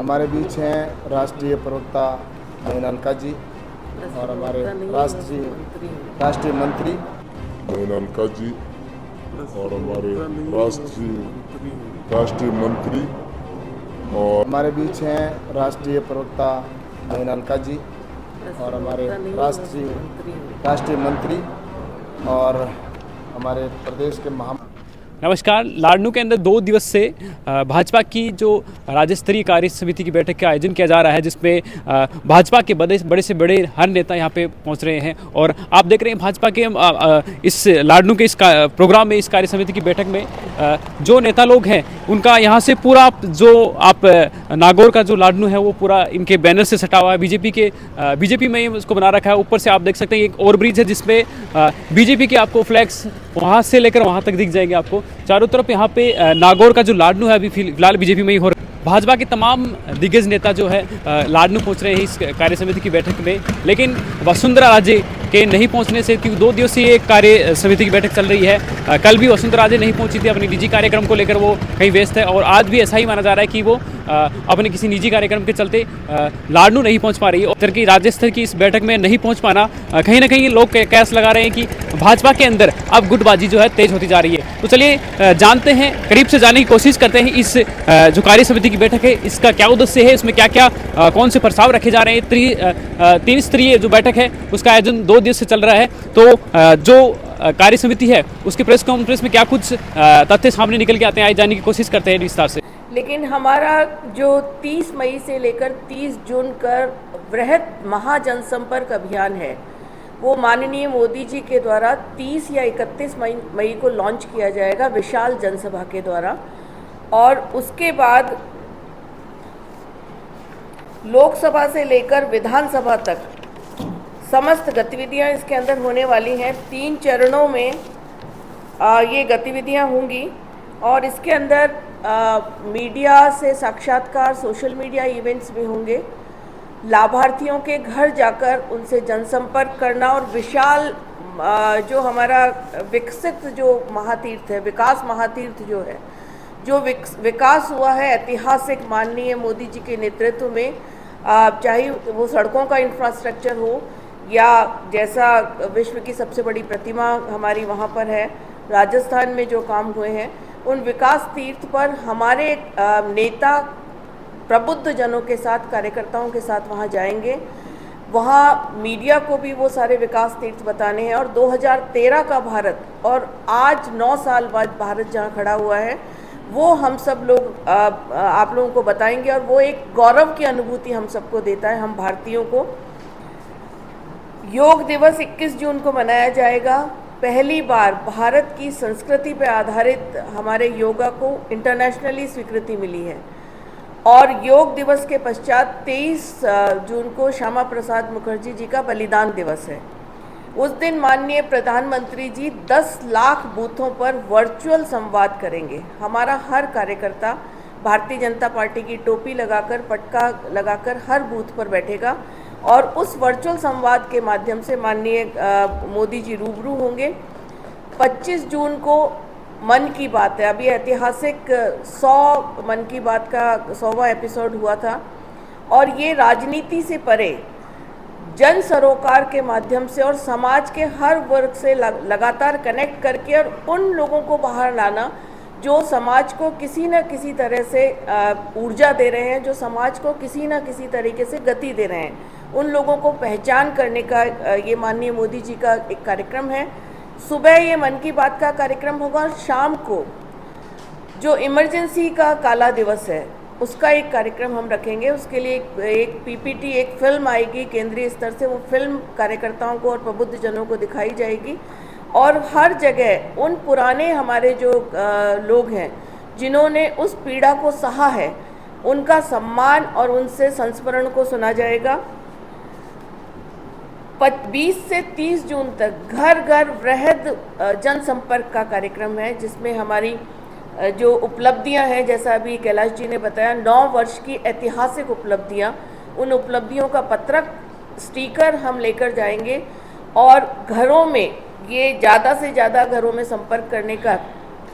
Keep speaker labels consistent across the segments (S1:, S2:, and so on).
S1: हमारे बीच हैं राष्ट्रीय प्रवक्ता मोइन अलका जी और हमारे राष्ट्रीय मंत्री
S2: मोइन अलका जी और हमारे राष्ट्रीय मंत्री और
S1: हमारे बीच हैं राष्ट्रीय प्रवक्ता मोइन अलका जी और हमारे राष्ट्रीय मंत्री और हमारे प्रदेश के
S3: नमस्कार। लाडनू के अंदर 2 दिवस से भाजपा की जो राज्य स्तरीय कार्य समिति की बैठक का आयोजन किया जा रहा है, जिसमें भाजपा के बड़े से बड़े हर नेता यहां पे पहुंच रहे हैं। और आप देख रहे हैं भाजपा के इस लाडनू के इस प्रोग्राम में, इस कार्य समिति की बैठक में जो नेता लोग हैं उनका यहां से पूरा जो आप नागौर का जो लाडनू है वो पूरा इनके बैनर से सटा हुआ है। बीजेपी में उसको बना रखा है। ऊपर से आप देख सकते हैं एक ओवरब्रिज है जिसमें बीजेपी के आपको फ्लैग्स वहाँ से लेकर वहाँ तक दिख जाएंगे। आपको चारों तरफ यहाँ पे नागौर का जो लाडनू है अभी फिलहाल बीजेपी में ही हो रहा है। भाजपा के तमाम दिग्गज नेता जो है लाडनू पहुँच रहे हैं इस कार्य समिति की बैठक में, लेकिन वसुंधरा राजे के नहीं पहुंचने से, क्योंकि 2 दिवसीय एक कार्य समिति की बैठक चल रही है। कल भी वसुंधरा राजे नहीं पहुंची थी, अपनी निजी कार्यक्रम को लेकर वो कहीं व्यस्त है। और आज भी ऐसा ही माना जा रहा है कि वो अपने किसी निजी कार्यक्रम के चलते लाडनू नहीं पहुंच पा रही है। और की राज्य स्तर की इस बैठक में नहीं पहुंच पाना, कहीं ना कहीं लोग कैस लगा रहे हैं कि भाजपा के अंदर अब गुटबाजी जो है तेज होती जा रही है। तो चलिए जानते हैं, करीब से जानने की कोशिश करते हैं इस जो कार्य समिति की बैठक है इसका क्या उद्देश्य है, इसमें क्या क्या कौन से प्रस्ताव रखे जा रहे हैं। 3 स्तरीय जो बैठक है उसका आयोजन 2 दिवस से चल रहा है। तो जो कार्य समिति है उसकी प्रेस कॉन्फ्रेंस में क्या कुछ तथ्य सामने निकल के आते हैं, आए जानने की कोशिश करते हैं विस्तार से।
S4: लेकिन हमारा जो 30 मई से लेकर 30 जून का वृहद महाजनसंपर्क अभियान है वो माननीय मोदी जी के द्वारा 30 या 31 मई को लॉन्च किया जाएगा विशाल जनसभा के द्वारा। और उसके बाद लोकसभा से लेकर विधानसभा तक समस्त गतिविधियां इसके अंदर होने वाली हैं। 3 चरणों में ये गतिविधियां होंगी और इसके अंदर मीडिया से साक्षात्कार, सोशल मीडिया इवेंट्स भी होंगे, लाभार्थियों के घर जाकर उनसे जनसंपर्क करना और विशाल जो हमारा विकसित जो महातीर्थ है, विकास महातीर्थ जो है, जो विकास हुआ है ऐतिहासिक माननीय मोदी जी के नेतृत्व में, चाहे वो सड़कों का इंफ्रास्ट्रक्चर हो या जैसा विश्व की सबसे बड़ी प्रतिमा हमारी वहाँ पर है राजस्थान में जो काम हुए हैं, उन विकास तीर्थ पर हमारे नेता प्रबुद्ध जनों के साथ, कार्यकर्ताओं के साथ वहाँ जाएंगे। वहाँ मीडिया को भी वो सारे विकास तीर्थ बताने हैं। और 2013 का भारत और आज 9 साल बाद भारत जहाँ खड़ा हुआ है वो हम सब लोग आप लोगों को बताएंगे। और वो एक गौरव की अनुभूति हम सबको देता है, हम भारतीयों को। योग दिवस 21 जून को मनाया जाएगा। पहली बार भारत की संस्कृति पर आधारित हमारे योगा को इंटरनेशनली स्वीकृति मिली है। और योग दिवस के पश्चात 23 जून को श्यामा प्रसाद मुखर्जी जी का बलिदान दिवस है। उस दिन माननीय प्रधानमंत्री जी 10 लाख बूथों पर वर्चुअल संवाद करेंगे। हमारा हर कार्यकर्ता भारतीय जनता पार्टी की टोपी लगाकर, पटका लगाकर हर बूथ पर बैठेगा और उस वर्चुअल संवाद के माध्यम से माननीय मोदी जी रूबरू होंगे। 25 जून को मन की बात है, अभी ऐतिहासिक 100 मन की बात का 100वां एपिसोड हुआ था और ये राजनीति से परे जन सरोकार के माध्यम से और समाज के हर वर्ग से लगातार कनेक्ट करके और उन लोगों को बाहर लाना जो समाज को किसी न किसी तरह से ऊर्जा दे रहे हैं, जो समाज को किसी न किसी तरीके से गति दे रहे हैं, उन लोगों को पहचान करने का ये माननीय मोदी जी का एक कार्यक्रम है। सुबह ये मन की बात का कार्यक्रम होगा और शाम को जो इमरजेंसी का काला दिवस है उसका एक कार्यक्रम हम रखेंगे। उसके लिए एक पीपीटी, एक फिल्म आएगी केंद्रीय स्तर से। वो फिल्म कार्यकर्ताओं को और प्रबुद्ध जनों को दिखाई जाएगी और हर जगह उन पुराने हमारे जो लोग हैं जिन्होंने उस पीड़ा को सहा है उनका सम्मान और उनसे संस्मरण को सुना जाएगा। 20 से 30 जून तक घर घर वृहद जनसंपर्क का कार्यक्रम है, जिसमें हमारी जो उपलब्धियां हैं, जैसा अभी कैलाश जी ने बताया, 9 वर्ष की ऐतिहासिक उपलब्धियां, उन उपलब्धियों का पत्रक, स्टिकर हम लेकर जाएंगे और घरों में, ये ज़्यादा से ज़्यादा घरों में संपर्क करने का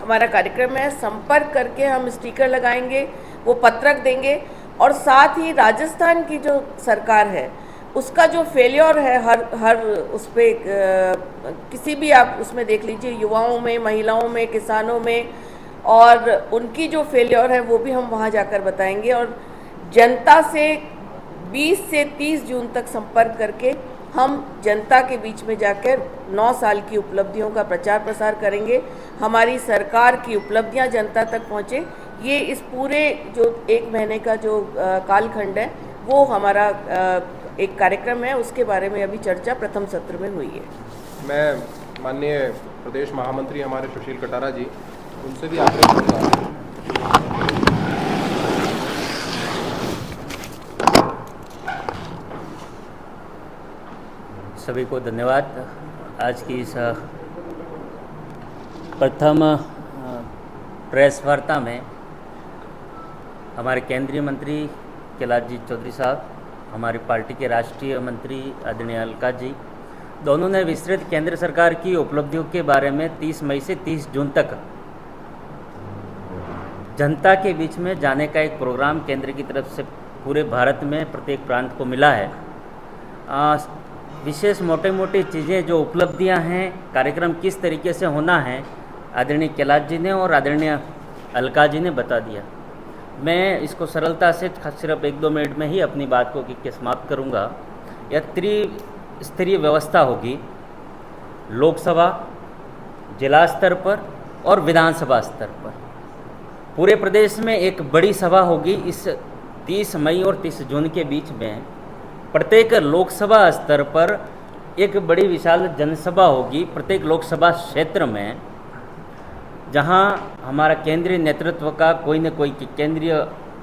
S4: हमारा कार्यक्रम है। संपर्क करके हम स्टिकर लगाएंगे, वो पत्रक देंगे और साथ ही राजस्थान की जो सरकार है उसका जो फेलियर है हर उस पर किसी भी आप उसमें देख लीजिए, युवाओं में, महिलाओं में, किसानों में, और उनकी जो फेलियर है वो भी हम वहाँ जाकर बताएंगे। और जनता से 20 से 30 जून तक संपर्क करके हम जनता के बीच में जाकर 9 साल की उपलब्धियों का प्रचार प्रसार करेंगे। हमारी सरकार की उपलब्धियां जनता तक पहुंचे, ये इस पूरे जो 1 महीने का जो कालखंड है वो हमारा एक कार्यक्रम है, उसके बारे में अभी चर्चा प्रथम सत्र में हुई है।
S5: मैं माननीय प्रदेश महामंत्री हमारे सुशील कटारा जी, उनसे भी आग्रह करूँगा
S6: सभी को धन्यवाद। आज की इस प्रथम प्रेस वार्ता में हमारे केंद्रीय मंत्री कैलाश जी चौधरी साहब, हमारी पार्टी के राष्ट्रीय मंत्री आदरणीय अलका जी, दोनों ने विस्तृत केंद्र सरकार की उपलब्धियों के बारे में 30 मई से 30 जून तक जनता के बीच में जाने का एक प्रोग्राम केंद्र की तरफ से पूरे भारत में प्रत्येक प्रांत को मिला है। विशेष मोटे मोटी चीज़ें जो उपलब्धियां हैं, कार्यक्रम किस तरीके से होना है, आदरणीय कैलाश जी ने और आदरणीय अलका जी ने बता दिया। मैं इसको सरलता से सिर्फ 1-2 मिनट में ही अपनी बात को के समाप्त करूंगा। यह त्रिस्तरीय व्यवस्था होगी, लोकसभा, जिला स्तर पर और विधानसभा स्तर पर। पूरे प्रदेश में एक बड़ी सभा होगी इस 30 मई और 30 जून के बीच में। प्रत्येक लोकसभा स्तर पर एक बड़ी विशाल जनसभा होगी प्रत्येक लोकसभा क्षेत्र में, जहां हमारा केंद्रीय नेतृत्व का कोई न कोई केंद्रीय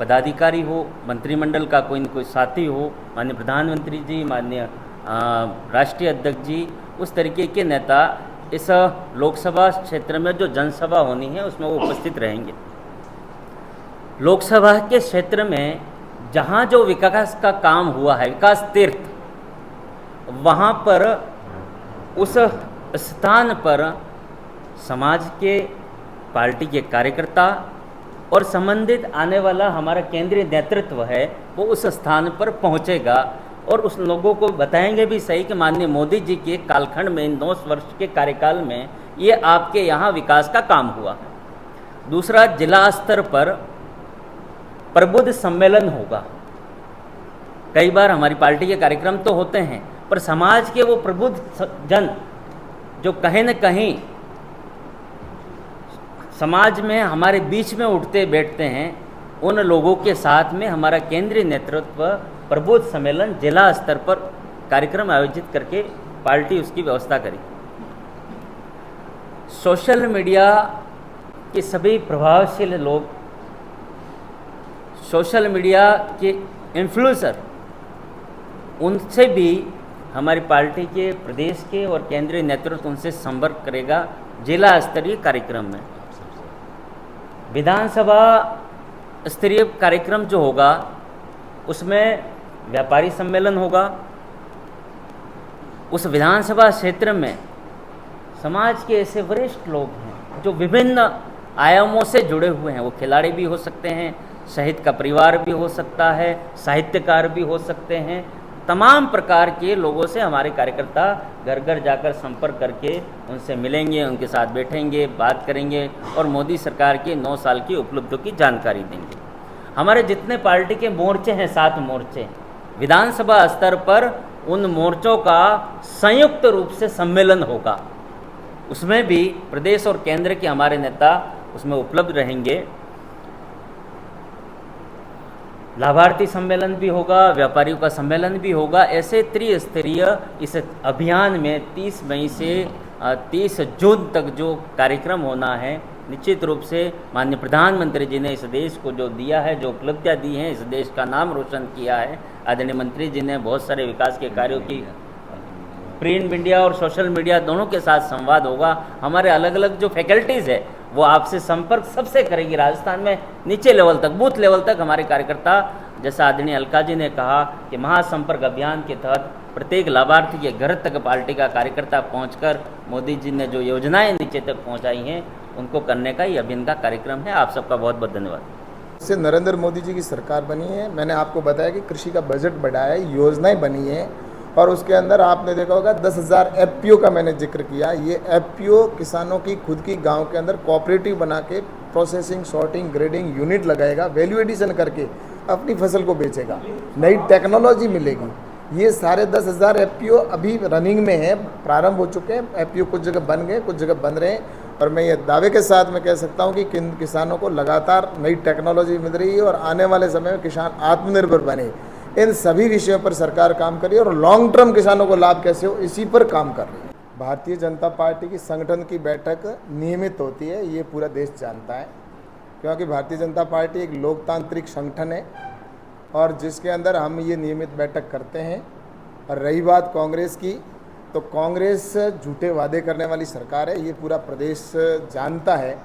S6: पदाधिकारी हो, मंत्रिमंडल का कोई न कोई साथी हो, माननीय प्रधानमंत्री जी, माननीय राष्ट्रीय अध्यक्ष जी, उस तरीके के नेता इस लोकसभा क्षेत्र में जो जनसभा होनी है उसमें वो उपस्थित रहेंगे। लोकसभा के क्षेत्र में जहाँ जो विकास का काम हुआ है, विकास तीर्थ, वहाँ पर उस स्थान पर समाज के, पार्टी के कार्यकर्ता और संबंधित आने वाला हमारा केंद्रीय नेतृत्व है वो उस स्थान पर पहुँचेगा और उस लोगों को बताएंगे भी सही कि माननीय मोदी जी के कालखंड में, इन 9 वर्ष के कार्यकाल में ये आपके यहाँ विकास का काम हुआ है। दूसरा, जिला स्तर पर प्रबुद्ध सम्मेलन होगा। कई बार हमारी पार्टी के कार्यक्रम तो होते हैं, पर समाज के वो प्रबुद्ध जन जो कहीं न कहीं समाज में हमारे बीच में उठते बैठते हैं, उन लोगों के साथ में हमारा केंद्रीय नेतृत्व प्रबुद्ध सम्मेलन जिला स्तर पर कार्यक्रम आयोजित करके पार्टी उसकी व्यवस्था करेगी। सोशल मीडिया के सभी प्रभावशील लोग, सोशल मीडिया के इन्फ्लुएंसर, उनसे भी हमारी पार्टी के प्रदेश के और केंद्रीय नेतृत्व उनसे संपर्क करेगा जिला स्तरीय कार्यक्रम में। विधानसभा स्तरीय कार्यक्रम जो होगा उसमें व्यापारी सम्मेलन होगा। उस विधानसभा क्षेत्र में समाज के ऐसे वरिष्ठ लोग हैं जो विभिन्न आयामों से जुड़े हुए हैं। वो खिलाड़ी भी हो सकते हैं, शहीद का परिवार भी हो सकता है, साहित्यकार भी हो सकते हैं। तमाम प्रकार के लोगों से हमारे कार्यकर्ता घर घर जाकर संपर्क करके उनसे मिलेंगे, उनके साथ बैठेंगे, बात करेंगे और मोदी सरकार के 9 साल की उपलब्धियों की जानकारी देंगे। हमारे जितने पार्टी के मोर्चे हैं, 7 मोर्चे, विधानसभा स्तर पर उन मोर्चों का संयुक्त रूप से सम्मेलन होगा। उसमें भी प्रदेश और केंद्र के हमारे नेता उसमें उपलब्ध रहेंगे। लाभार्थी सम्मेलन भी होगा, व्यापारियों का सम्मेलन भी होगा। ऐसे त्रिस्तरीय इस अभियान में 30 मई से 30 जून तक जो कार्यक्रम होना है, निश्चित रूप से माननीय प्रधानमंत्री जी ने इस देश को जो दिया है, जो उपलब्धियां दी हैं, इस देश का नाम रोशन किया है। आदरणीय मंत्री जी ने बहुत सारे विकास के कार्यों की, प्रिंट मीडिया और सोशल मीडिया दोनों के साथ संवाद होगा। हमारे अलग अलग जो फैकल्टीज़ है वो आपसे संपर्क सबसे करेगी। राजस्थान में नीचे लेवल तक, बूथ लेवल तक हमारे कार्यकर्ता, जैसा आदरणीय अलका जी ने कहा कि महासंपर्क अभियान के तहत प्रत्येक लाभार्थी के घर तक पार्टी का कार्यकर्ता पहुंचकर मोदी जी ने जो योजनाएं नीचे तक पहुंचाई हैं उनको करने का ये अभियान का कार्यक्रम है। आप सबका बहुत बहुत धन्यवाद।
S1: से नरेंद्र मोदी जी की सरकार बनी है, मैंने आपको बताया कि कृषि का बजट बढ़ाया है, योजनाएं बनी है और उसके अंदर आपने देखा होगा 10,000 एफपीओ का मैंने जिक्र किया। ये एफपीओ किसानों की खुद की गांव के अंदर कोऑपरेटिव बना के प्रोसेसिंग, सॉर्टिंग, ग्रेडिंग यूनिट लगाएगा, वैल्यू एडिशन करके अपनी फसल को बेचेगा, नई टेक्नोलॉजी मिलेगी। ये सारे 10,000 एफपीओ अभी रनिंग में है, प्रारंभ हो चुके हैं। एफपीओ कुछ जगह बन गए, कुछ जगह बन रहे हैं और मैं ये दावे के साथ मैं कह सकता हूँ कि किसानों को लगातार नई टेक्नोलॉजी मिल रही है और आने वाले समय में किसान आत्मनिर्भर बने। इन सभी विषयों पर सरकार काम कर रही है और लॉन्ग टर्म किसानों को लाभ कैसे हो इसी पर काम कर रही है। भारतीय जनता पार्टी की संगठन की बैठक नियमित होती है, ये पूरा देश जानता है, क्योंकि भारतीय जनता पार्टी एक लोकतांत्रिक संगठन है और जिसके अंदर हम ये नियमित बैठक करते हैं। और रही बात कांग्रेस की, तो कांग्रेस झूठे वादे करने वाली सरकार है, ये पूरा प्रदेश जानता है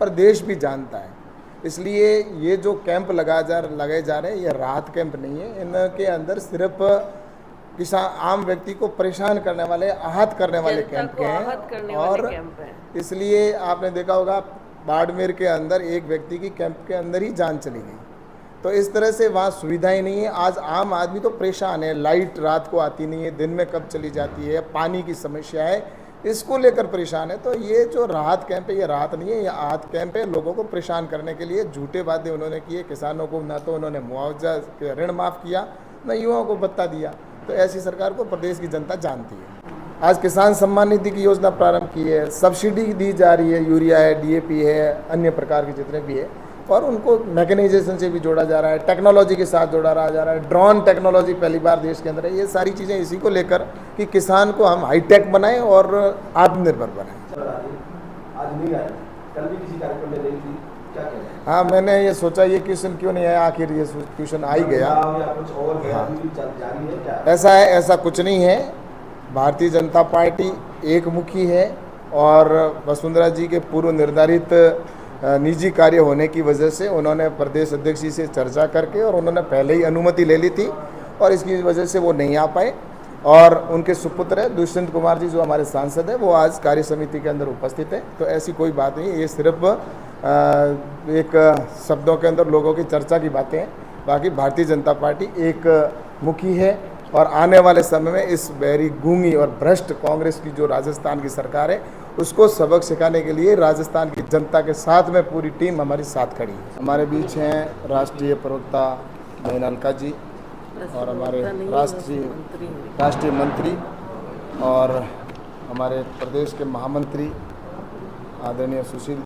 S1: और देश भी जानता है। इसलिए ये जो कैंप लगाए जा रहे हैं ये राहत कैंप नहीं है, इनके अंदर सिर्फ किसान आम व्यक्ति को परेशान करने वाले, आहत करने वाले कैंप हैं। और इसलिए आपने देखा होगा बाड़मेर के अंदर एक व्यक्ति की कैंप के अंदर ही जान चली गई। तो इस तरह से वहाँ सुविधाएं नहीं है। आज आम आदमी तो परेशान है, लाइट रात को आती नहीं है, दिन में कब चली जाती है, पानी की समस्या है, इसको लेकर परेशान है। तो ये जो राहत कैंप है ये राहत नहीं है, ये आहत कैंप है। लोगों को परेशान करने के लिए झूठे वादे उन्होंने किए। किसानों को ना तो उन्होंने मुआवजा ऋण माफ़ किया, न युवाओं को भत्ता दिया। तो ऐसी सरकार को प्रदेश की जनता जानती है। आज किसान सम्मान निधि की योजना प्रारंभ की है, सब्सिडी दी जा रही है, यूरिया है, डीएपी है, अन्य प्रकार के जितने भी है, और उनको मैकेनाइजेशन से भी जोड़ा जा रहा है, टेक्नोलॉजी के साथ जोड़ा जा रहा है। ड्रोन टेक्नोलॉजी पहली बार देश के अंदर है। ये सारी चीज़ें इसी को लेकर कि किसान को हम हाईटेक बनाएं और आत्मनिर्भर बनाएं।
S7: आज नहीं आए, कल भी किसी कार्यक्रम में नहीं थी, क्या कहें?
S1: हाँ, मैंने ये सोचा ये क्वेश्चन क्यों नहीं आया, आखिर ये क्वेश्चन आ ही गया।
S7: कुछ और जारी है क्या?
S1: ऐसा है, ऐसा कुछ नहीं है। भारतीय जनता पार्टी एक मुखी है और वसुंधरा जी के पूर्व निर्धारित निजी कार्य होने की वजह से उन्होंने प्रदेश अध्यक्ष जी से चर्चा करके और उन्होंने पहले ही अनुमति ले ली थी और इसकी वजह से वो नहीं आ पाए। और उनके सुपुत्र है दुष्यंत कुमार जी जो हमारे सांसद हैं, वो आज कार्य समिति के अंदर उपस्थित है। तो ऐसी कोई बात नहीं है, ये सिर्फ एक शब्दों के अंदर लोगों की चर्चा की बातें हैं। बाकी भारतीय जनता पार्टी एक मुखी है और आने वाले समय में इस बहरी गूंगी और भ्रष्ट कांग्रेस की जो राजस्थान की सरकार है उसको सबक सिखाने के लिए राजस्थान की जनता के साथ में पूरी टीम हमारी साथ खड़ी है। हमारे बीच हैं राष्ट्रीय प्रवक्ता बहन अलका जी और हमारे राष्ट्रीय मंत्री और हमारे प्रदेश के महामंत्री आदरणीय सुशील